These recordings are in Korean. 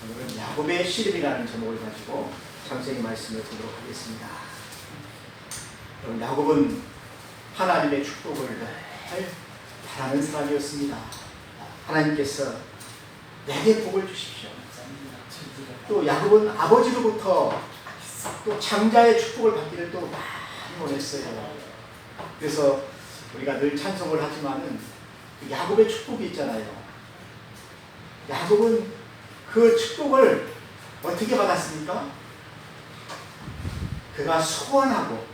오늘은 야곱의 씨름이라는 제목을 가지고 창세기 말씀을 보도록 하겠습니다. 야곱은 하나님의 축복을 늘 바라는 사람이었습니다. 하나님께서 내게 복을 주십시오. 또 야곱은 아버지로부터 또 장자의 축복을 받기를 또 많이 원했어요. 그래서 우리가 늘 찬송을 하지만은 야곱의 축복이 있잖아요. 야곱은 그 축복을 어떻게 받았습니까? 그가 소원하고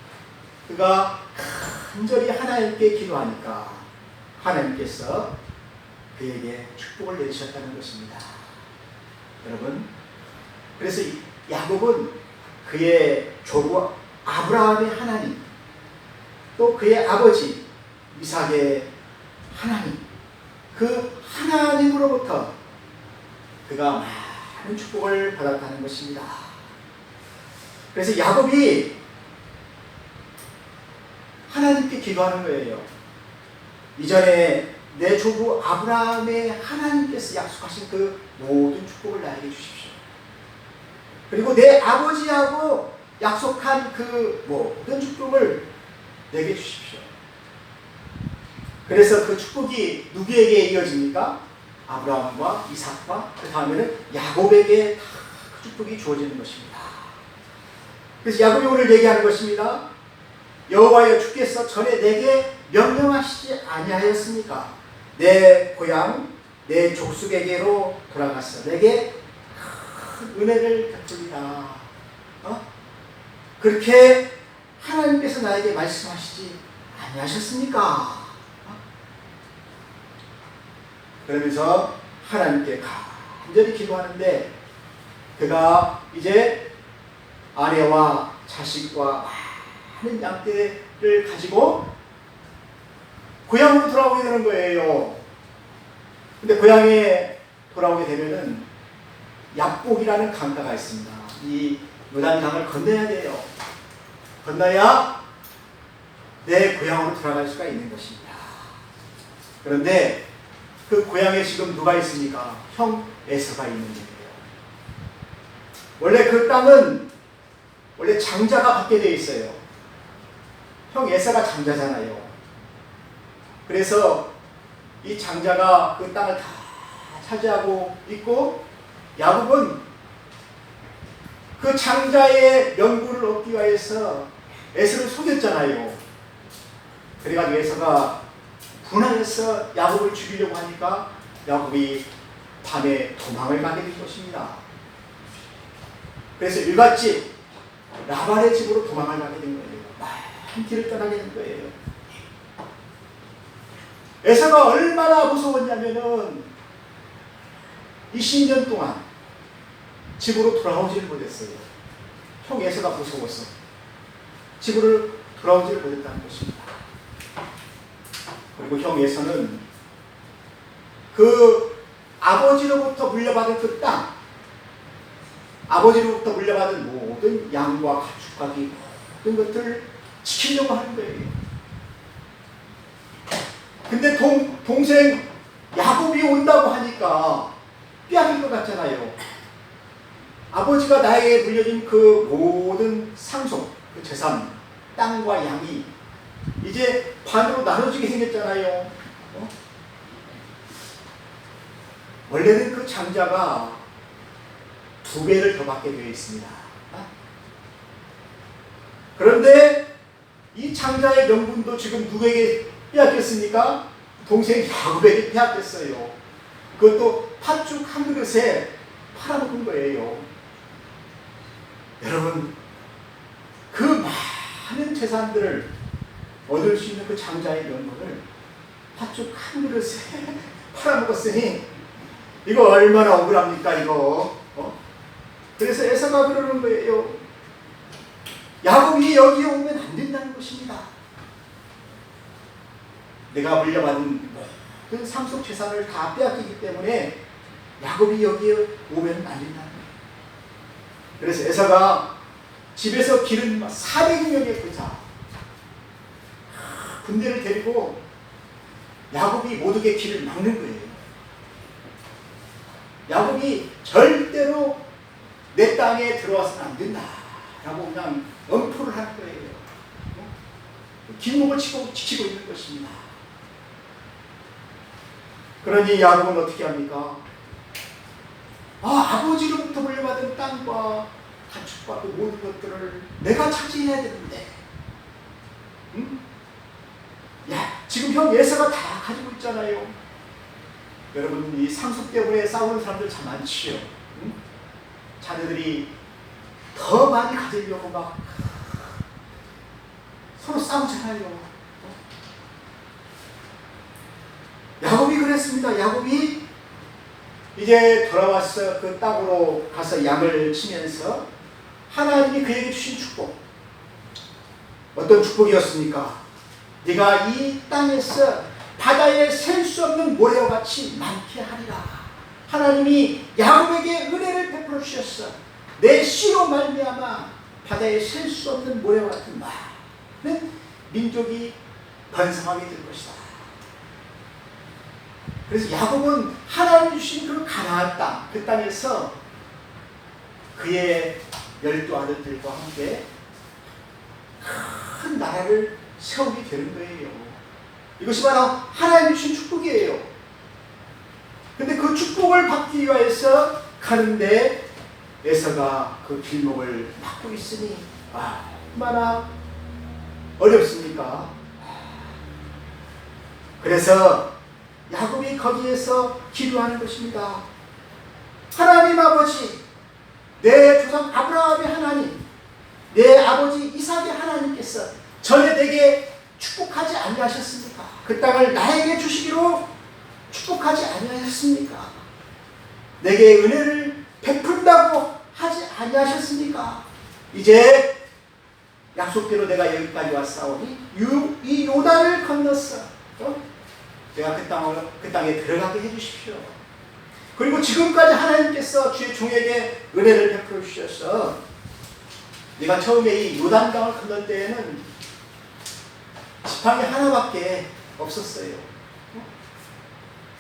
그가 간절히 하나님께 기도하니까 하나님께서 그에게 축복을 내주셨다는 것입니다. 여러분, 그래서 야곱은 그의 조부 아브라함의 하나님, 또 그의 아버지 이삭의 하나님, 그 하나님으로부터 그가 많은 축복을 받았다는 것입니다. 그래서 야곱이 하나님께 기도하는 거예요. 이전에 내 조부 아브라함의 하나님께서 약속하신 그 모든 축복을 나에게 주십시오. 그리고 내 아버지하고 약속한 그 모든 축복을 내게 주십시오. 그래서 그 축복이 누구에게 이어집니까? 아브라함과 이삭과 그 다음에는 야곱에게 다 그 축복이 주어지는 것입니다. 그래서 야곱이 오늘 얘기하는 것입니다. 여호와여, 주께서 전에 내게 명령하시지 아니하였습니까? 내 고향 내 족속에게로 돌아가서 내게 큰 은혜를 베풀리라. 그렇게 하나님께서 나에게 말씀하시지 아니하셨습니까? 그러면서 하나님께 간절히 기도하는데 그가 이제 아내와 자식과 많은 양떼를 가지고 고향으로 돌아오게 되는 거예요. 근데 고향에 돌아오게 되면은 약복이라는 강가가 있습니다. 이 요단강을 건너야 돼요. 건너야 내 고향으로 돌아갈 수가 있는 것입니다. 그런데 그 고향에 지금 누가 있습니까? 형 에서가 있는 거예요. 원래 그 땅은 원래 장자가 받게 되어 있어요. 형 에서가 장자잖아요. 그래서 이 장자가 그 땅을 다 차지하고 있고 야곱은 그 장자의 명분을 얻기 위해서 에서를 속였잖아요. 그래가지고 에서가 분하해서 야곱을 죽이려고 하니까 야곱이 밤에 도망을 가게 된 것입니다. 그래서 일갓집 라반의 집으로 도망을 가게 된 거예요. 한 길을 떠나게 된 거예요. 에서가 얼마나 무서웠냐면은 20년 동안 집으로 돌아오지를 못했어요. 형 에서가 무서워서 집으로 돌아오지를 못했다는 것입니다. 그리고 형 에서는 그 아버지로부터 물려받은 그 땅, 아버지로부터 물려받은 모든 양과 가축과 기 모든 것들을 지키려고 하는 거예요. 근데 동생 야곱이 온다고 하니까 빼앗길 것 같잖아요. 아버지가 나에게 물려준 그 모든 상속, 그 재산, 땅과 양이 이제 반으로 나눠지게 생겼잖아요. 원래는 그 장자가 2배를 더 받게 되어 있습니다. 그런데 이 장자의 명분도 지금 누구에게 빼앗겼습니까? 동생 야곱에게 빼앗겼어요. 그것도 팥죽 한 그릇에 팔아먹은 거예요. 여러분, 그 많은 재산들을 얻을 수 있는 그 장자의 명분을 팥죽 한 그릇에 팔아먹었으니 이거 얼마나 억울합니까 이거. 그래서 에서가 그러는 거예요. 야곱이 여기에 오면 안 된다는 것입니다. 내가 물려받은 모든 상속 재산을 다 빼앗기기 때문에 야곱이 여기에 오면 안 된다는 거예요. 그래서 에서가 집에서 기른 400명의 군사 군대를 데리고 야곱이 못 오게 길을 막는 거예요. 야곱이 절대로 내 땅에 들어와서는 안 된다 라고 그냥 엄포를 하는 거예요. 길목을 지키고 있는 것입니다. 그러니 야곱은 어떻게 합니까? 아버지로부터 물려받은 땅과 가축과 그 모든 것들을 내가 차지해야 되는데, 지금 형 예서가 다 가지고 있잖아요. 여러분, 이 상속 때문에 싸우는 사람들 참 많지요. 자녀들이 더 많이 가지려고 막 서로 싸우잖아요. 야곱이 그랬습니다. 야곱이 이제 돌아와서 그 땅으로 가서 양을 치면서 하나님이 그에게 주신 축복, 어떤 축복이었습니까? 네가 이 땅에서 바다에 셀 수 없는 모래와 같이 많게 하리라. 하나님이 야곱에게 은혜를 베풀어 주셨어. 내 씨로 말미암아 바다에 셀 수 없는 모래와 같은 많은 민족이 번성하게 될 것이다. 그래서 야곱은 하나님이 주신 그 가나안 땅, 그 땅에서 그의 12 아들들과 함께 큰 나라를 세우게 되는 거예요. 이것이 바로 하나님이 주신 축복이에요. 근데 그 축복을 받기 위해서 가는데 에서가 그 길목을 막고 있으니 얼마나 어렵습니까? 그래서 야곱이 거기에서 기도하는 것입니다. 하나님 아버지, 내 조상 아브라함의 하나님, 내 아버지 이삭의 하나님께서 전에 내게 축복하지 아니하셨습니까? 그 땅을 나에게 주시기로 축복하지 아니하셨습니까? 내게 은혜를 베푼다고 하지 아니하셨습니까? 이제 약속대로 내가 여기까지 왔사오니 이 요단을 건넜어. 내가 그 땅에 들어가게 해주십시오. 그리고 지금까지 하나님께서 주의 종에게 은혜를 베풀어 주셔서 내가 처음에 이 요단강을 건널 때에는 지팡이 하나밖에 없었어요.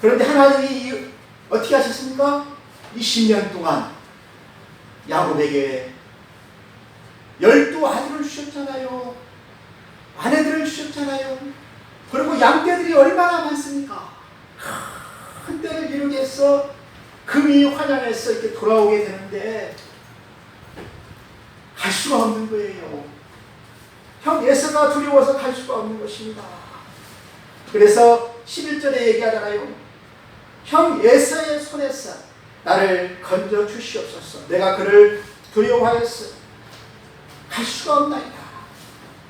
그런데 하나님이 어떻게 하셨습니까? 이 10년 동안 야곱에게 12 아들을 주셨잖아요. 아내들을 주셨잖아요. 그리고 양떼들이 얼마나 많습니까? 큰 때를 이루게 해서 금이 환양해서 이렇게 돌아오게 되는데 갈 수가 없는 거예요. 형 에서가 두려워서 갈 수가 없는 것입니다. 그래서 11절에 얘기하잖아요. 형 에서의 손에서 나를 건져 주시옵소서. 내가 그를 두려워하였어. 갈 수가 없나이다.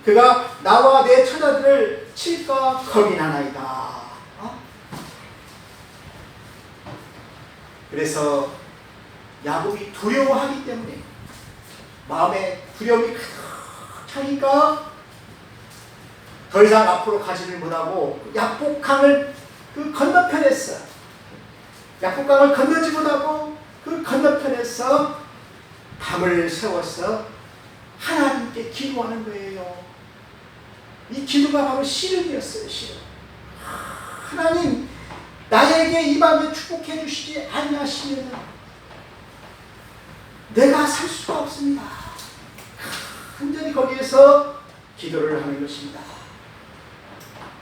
그가 나와 내 처자들을 칠까 겁이나나이다. 그래서 야곱이 두려워하기 때문에 마음에 두려움이 가득 차니까 더 이상 앞으로 가지를 못하고 약복강을 그 건너편에서 약복강을 건너지 못하고 그 건너편에서 담을 세워서 하나님께 기도하는 거예요. 이 기도가 바로 씨름이었어요. 씨름. 하나님, 나에게 이 밤에 축복해 주시지 아니하시면 내가 살 수가 없습니다. 완전히 거기에서 기도를 하는 것입니다.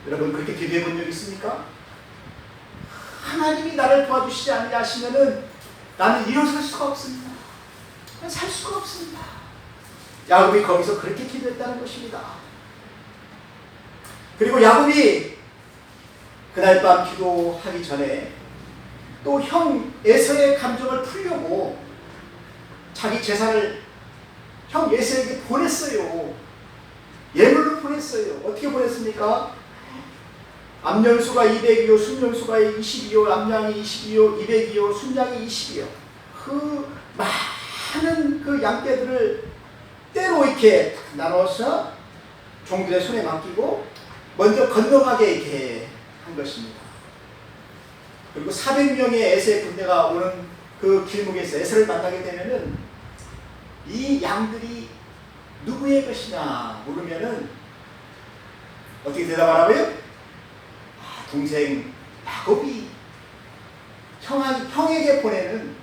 여러분, 그렇게 기도해 본 적 있습니까? 하나님이 나를 도와주시지 아니하시면 나는 일어설 수가 없습니다. 살 수가 없습니다. 야곱이 거기서 그렇게 기도했다는 것입니다. 그리고 야곱이 그날 밤 기도하기 전에 또 형 에서의 감정을 풀려고 자기 재산을 형 에서에게 보냈어요. 예물로 보냈어요. 어떻게 보냈습니까? 암년수가 200이요, 순년수가 22요, 암양이 22요, 200이요, 순양이 20이요. 그 많은 그 양떼들을 때로 이렇게 나눠서 종들의 손에 맡기고 먼저 건너가게 이렇게 한 것입니다. 그리고 400명의 에서의 군대가 오는 그 길목에서 에서를 만나게 되면은 이 양들이 누구의 것이냐 물으면은 어떻게 대답하라고요? 동생 야곱이 형에게 보내는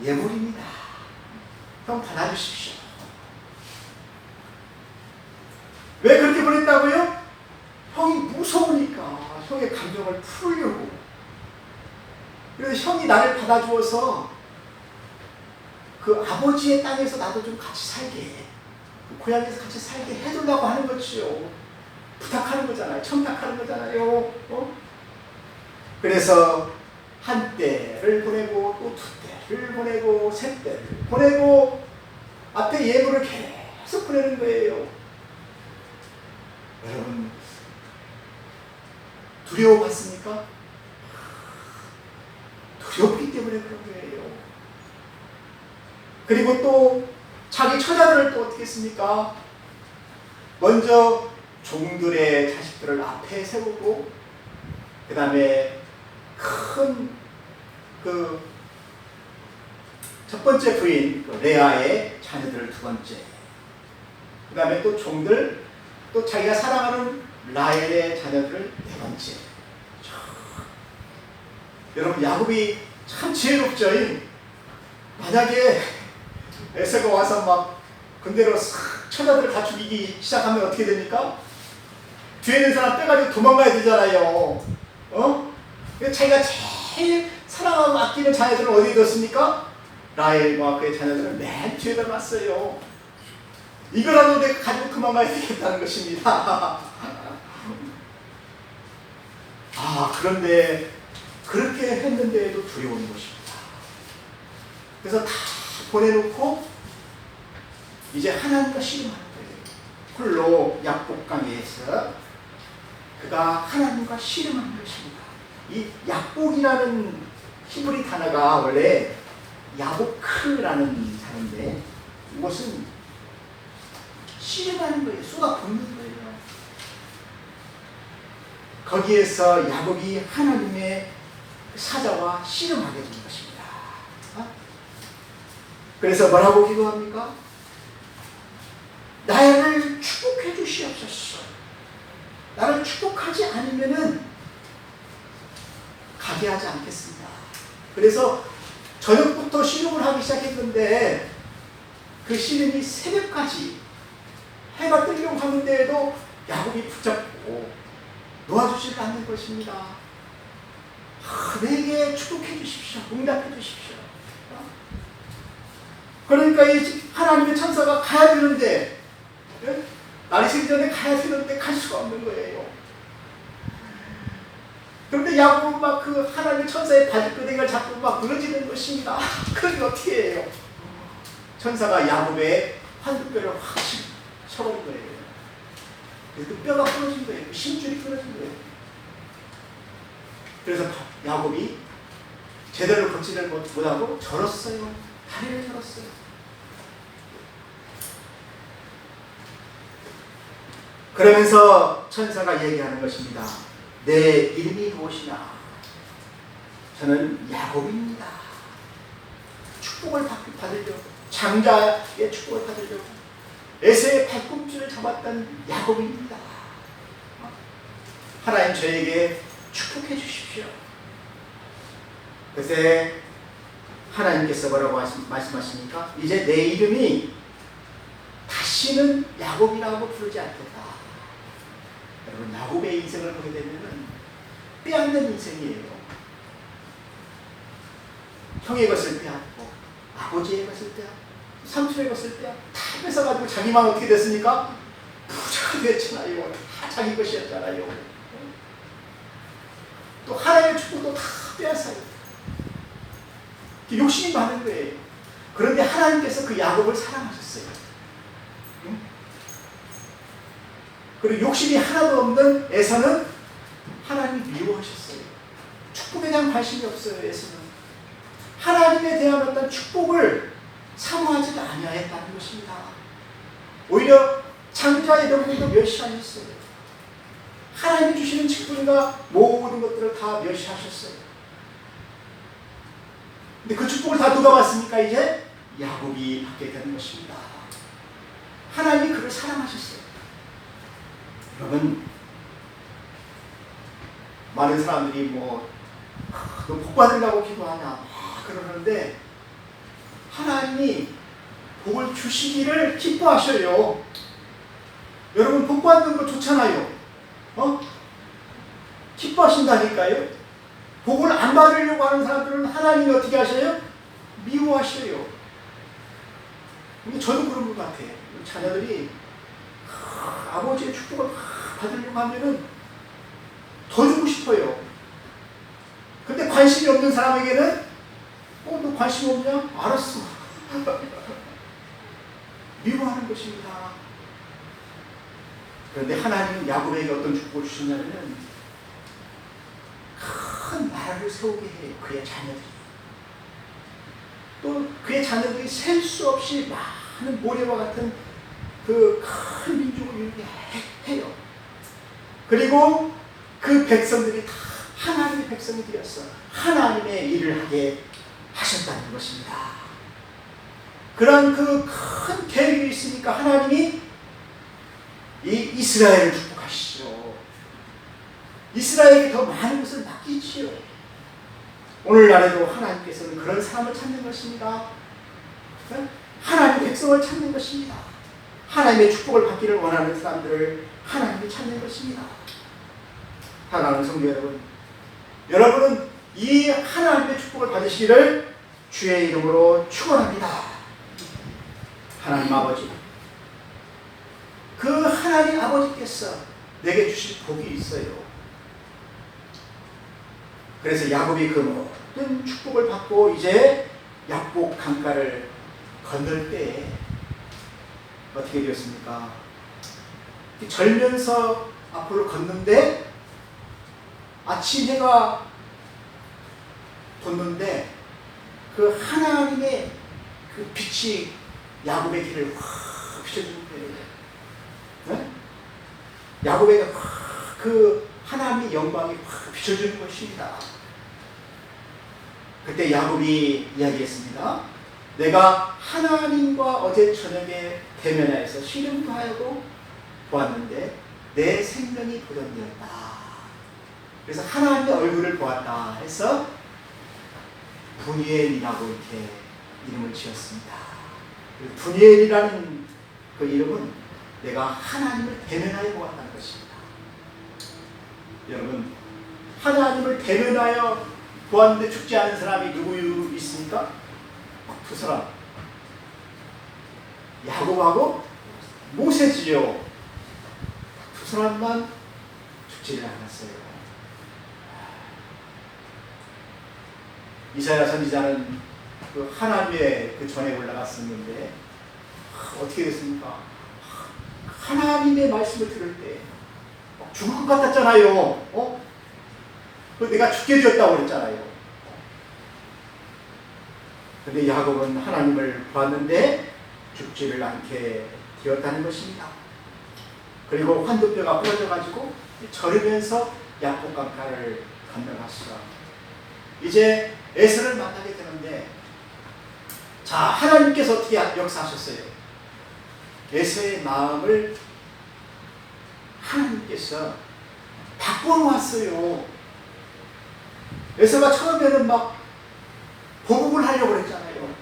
예물입니다. 형 받아주십시오. 왜 그렇게 보냈다고요? 형이 무서우니까 형의 감정을 풀려고. 그래서 형이 나를 받아주어서 그 아버지의 땅에서 나도 좀 같이 살게, 그 고향에서 같이 살게 해달라고 하는 거지요. 부탁하는 거잖아요. 청탁하는 거잖아요. 그래서 한 때를 보내고 또 두 때를 보내고 세 때를 보내고 앞에 예물을 계속 보내는 거예요. 여러분 두려워봤습니까? 두렵기 때문에 그런 거예요. 그리고 또 자기 처자들을 또 어떻게 했습니까? 먼저 종들의 자식들을 앞에 세우고 그 다음에 큰 그 첫 번째 부인 레아의 자녀들을 두 번째, 그 다음에 또 종들, 또 자기가 사랑하는 라헬의 자녀들을 네 번째. 여러분 야곱이 참 지혜롭죠. 만약에 에서가 와서 막 근대로 처자들을 다 죽이기 시작하면 어떻게 됩니까? 뒤에 있는 사람 빼가지고 도망가야 되잖아요. 자기가 제일 사랑하고 아끼는 자녀들은 어디에 뒀습니까? 라헬과 그의 자녀들은 맨 뒤에다 놨어요. 이거라도 내가 가지고 도망가야 되겠다는 것입니다. 그런데 그렇게 했는데도 두려운 것입니다. 그래서 다 보내놓고 이제 하나님과 씨름하는 거예요. 홀로 약복강에서 그가 하나님과 씨름하는 것입니다. 이 약복이라는 히브리 단어가 원래 야보크라는 단어인데 이것은 씨름하는 거예요. 쏘아 붙는 거예요. 거기에서 야곱이 하나님의 사자와 씨름하게 된 것입니다. 그래서 뭐라고 기도합니까? 나를 축복해 주시옵소서. 나를 축복하지 않으면은 가게 하지 않겠습니다. 그래서 저녁부터 씨름을 하기 시작했는데 그 씨름이 새벽까지 해가 뜨려고 하는데도 야곱이 붙잡고 놓아주지 않는 것입니다. 내게 축복해 주십시오. 응답해 주십시오. 그러니까 이 하나님의 천사가 가야 되는데, 날이 새기 전에 가야 되는데 갈 수가 없는 거예요. 그런데 야곱은 막 그 하나님의 천사의 발끝을 잡고 막 늘어지는 것입니다. 그러니 어떻게 해요? 천사가 야곱의 환두뼈를 확 쳐버린 거예요. 그래서 그 뼈가 끊어진 거예요. 심줄이 끊어진 거예요. 그래서 야곱이 제대로 걷지를 못하고 절었어요. 다리를 절었어요. 그러면서 천사가 얘기하는 것입니다. 내 이름이 무엇이냐? 저는 야곱입니다. 축복을 받으려고, 장자의 축복을 받으려고 에서의 발꿈치를 잡았던 야곱입니다. 하나님 저에게 축복해 주십시오. 그래서 하나님께서 뭐라고 말씀하십니까? 이제 내 이름이 다시는 야곱이라고 부르지 않겠다. 여러분 야곱의 인생을 보게 되면 빼앗는 인생이에요. 형의 것을 빼앗고 아버지의 것을 빼앗고 삼촌의 것을 빼앗고 다 뺏어가지고 자기만 어떻게 됐습니까? 부자가 됐잖아요. 다 자기 것이었잖아요. 또 하나님의 축복도 다 빼앗아요. 욕심이 많은 거예요. 그런데 하나님께서 그 야곱을 사랑하셨어요. 그리고 욕심이 하나도 없는 에서는 하나님이 미워하셨어요. 축복에 대한 관심이 없어요. 에서는 하나님에 대한 어떤 축복을 사모하지 아니하였다는 것입니다. 오히려 장자의 명분도 멸시하셨어요. 하나님이 주시는 축복과 모든 것들을 다 멸시하셨어요. 근데 그 축복을 다 누가 받습니까? 이제 야곱이 받게 되는 것입니다. 하나님이 그를 사랑하셨어요. 여러분 많은 사람들이 너 복 받으려고 기도하냐 그러는데 하나님이 복을 주시기를 기뻐하셔요. 여러분 복 받는 거 좋잖아요. 기뻐하신다니까요. 복을 안 받으려고 하는 사람들은 하나님이 어떻게 하셔요? 미워하셔요. 근데 저도 그런 것 같아요. 자녀들이 아버지의 축복을 받으려고 하면은 더 주고 싶어요. 근데 관심이 없는 사람에게는 너 관심 없냐? 알았어. 미워하는 것입니다. 그런데 하나님은 야곱에게 어떤 축복을 주셨냐면 큰 나라를 세우게 해요. 그의 자녀들이. 또 그의 자녀들이 셀 수 없이 많은 모래와 같은 그 큰 민족을 이루게 해요. 그리고 그 백성들이 다 하나님의 백성이 되었어. 하나님의 일을 하게 하셨다는 것입니다. 그런 그 큰 계획이 있으니까 하나님이 이 이스라엘을 축복하시죠. 이스라엘에게 더 많은 것을 맡기지요. 오늘날에도 하나님께서는 그런 사람을 찾는 것입니다. 하나님의 백성을 찾는 것입니다. 하나님의 축복을 받기를 원하는 사람들을 하나님이 찾는 것입니다. 사랑하는 성도 여러분, 여러분은 이 하나님의 축복을 받으시기를 주의 이름으로 축원합니다. 하나님 아버지, 그 하나님 아버지께서 내게 주실 복이 있어요. 그래서 야곱이 그 모든 축복을 받고 이제 약복 강가를 건널 때에 어떻게 되었습니까? 절면서 앞으로 걷는데 아침 해가 돋는데 그 하나님의 그 빛이 야곱의 길을 확 비춰주는 거예요. 네? 야곱에게 확 그 하나님의 영광이 확 비춰주는 것입니다. 그때 야곱이 이야기했습니다. 내가 하나님과 어제 저녁에 대면하여서 씨름도 하고 보았는데 내 생명이 보존되었다. 그래서 하나님의 얼굴을 보았다 해서 분이엘이라고 이렇게 이름을 지었습니다. 분이엘이라는 그 이름은 내가 하나님을 대면하여 보았다는 것입니다. 여러분, 하나님을 대면하여 보았는데 죽지 않은 사람이 누구 있습니까? 두 사람. 야곱하고 모세지요. 두 사람만 죽지를 않았어요. 이사야 선지자는 그 하나님의 그 전에 올라갔었는데 어떻게 됐습니까? 하나님의 말씀을 들을 때 죽을 것 같았잖아요. 내가 죽게 되었다고 그랬잖아요. 근데 야곱은 하나님을 봤는데 죽지를 않게 되었다는 것입니다. 그리고 환도뼈가 부러져가지고 절으면서 약복강가를 건너갔어. 이제 에서를 만나게 되는데, 자, 하나님께서 어떻게 역사하셨어요? 에서의 마음을 하나님께서 바꿔놓았어요. 에서가 처음에는 막 보복을 하려고 그랬잖아요.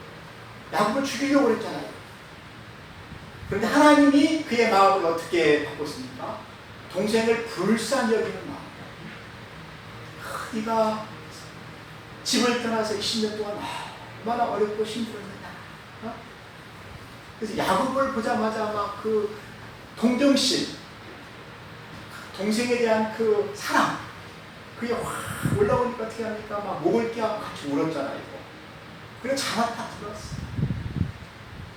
야곱을 죽이려고 그랬잖아요. 그런데 하나님이 그의 마음을 어떻게 바꿨습니까? 동생을 불쌍히 여기는 마음. 네가 집을 떠나서 20년 동안 얼마나 어렵고 힘들었느냐. 그래서 야곱을 보자마자 막 그 동정심, 동생에 대한 그 사랑, 그게 확 올라오니까 어떻게 합니까? 막 목을 깨고 같이 울었잖아요. 그래서 자막 다 들었어.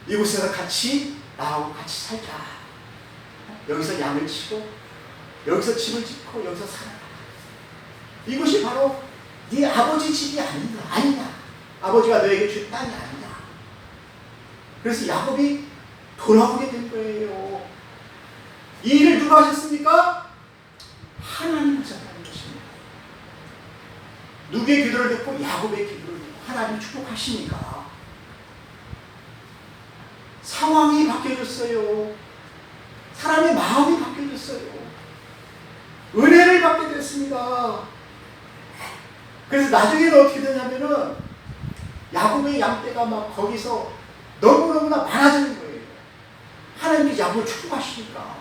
이곳에서 같이 나하고 같이 살자. 여기서 양을 치고, 여기서 집을 짓고, 여기서 살아라. 이것이 바로 네 아버지 집이 아니냐. 아버지가 너에게 준 땅이 아니냐. 그래서 야곱이 돌아오게 된 거예요. 이 일을 누가 하셨습니까? 하나님 하셨다는 것입니다. 누구의 기도를 듣고? 야곱의 기도를 듣고 하나님 축복하시니까 상황이 바뀌어졌어요. 사람의 마음이 바뀌어졌어요. 은혜를 받게 됐습니다. 그래서 나중에는 어떻게 되냐면은 야곱의 양떼가 막 거기서 너무너무나 많아지는 거예요. 하나님께서 야곱을 축복하시니까.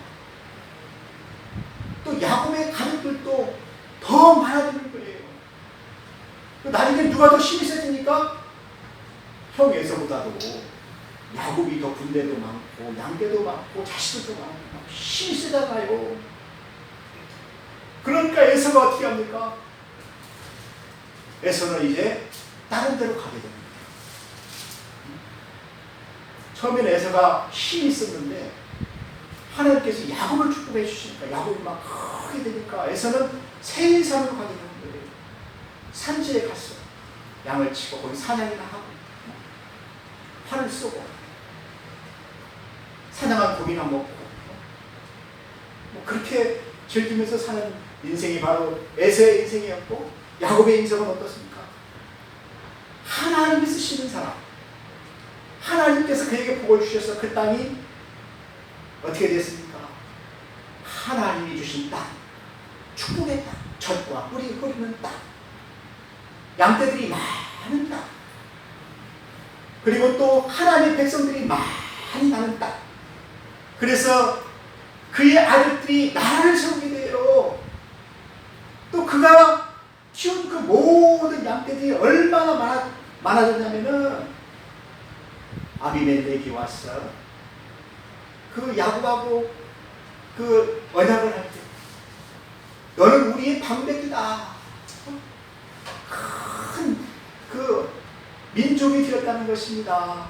또 야곱의 가족들도 더 많아지는 거예요. 나중에 누가 더 힘이 세지니까 형 에서보다도 야곱이 더 군대도 많고 양떼도 많고 자식들도 많고 힘이 세잖아요. 그러니까 에서가 어떻게 합니까? 에서는 이제 다른 데로 가게 됩니다. 처음에는 에서가 힘이 있었는데 하나님께서 야곱을 축복해 주시니까 야곱이 막 크게 되니까 에서는 세일산으로 가게 되는 거예요. 산지에 갔어. 양을 치고 거기 사냥이나 하고 활을 쏘고 사냥한 고기나 먹고 뭐 그렇게 즐기면서 사는 인생이 바로 에서의 인생이었고, 야곱의 인생은 어떻습니까? 하나님이 쓰시는 사람, 하나님께서 그에게 복을 주셔서 그 땅이 어떻게 됐습니까? 하나님이 주신 땅, 축복의 땅, 젖과 꿀이 흐르는 땅, 양떼들이 많은 땅, 그리고 또 하나님의 백성들이 많이 나는 땅. 그래서 그의 아들들이 나라를 세우게 돼요. 또 그가 키운 그 모든 양떼들이 얼마나 많아졌냐면은 아비멜렉이 왔어. 그 야곱하고 그 언약을 할 때 너는 우리의 방백이다. 큰 그 민족이 되었다는 것입니다.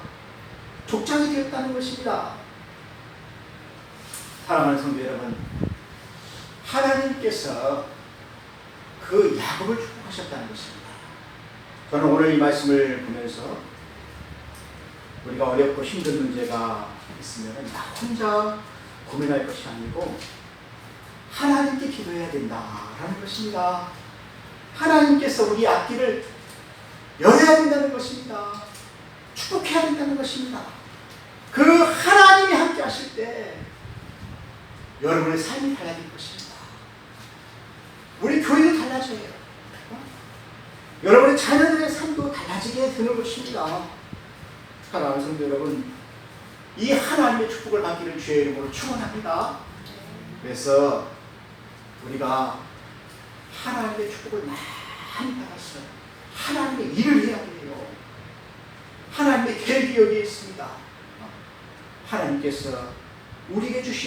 족장이 되었다는 것입니다. 사랑하는 성도 여러분, 하나님께서 그 야곱을 축복하셨다는 것입니다. 저는 오늘 이 말씀을 보면서 우리가 어렵고 힘든 문제가 있으면 나 혼자 고민할 것이 아니고 하나님께 기도해야 된다라는 것입니다. 하나님께서 우리 앞길을 열어야 된다는 것입니다. 축복해야 된다는 것입니다. 그 하나님이 함께 하실 때 여러분의 삶이 달라질 것입니다. 우리 교회도 달라져요. 여러분의 자녀들의 삶도 달라지게 되는 것입니다. 사랑하는 성도 여러분, 이 하나님의 축복을 받기를 주의 이름으로 축원합니다. 그래서 우리가 하나님의 축복을 많이 받았어요. 하나님의 일을 해야 돼요. 하나님의 계획이 여기에 있습니다. 하나님께서 우리에게 주신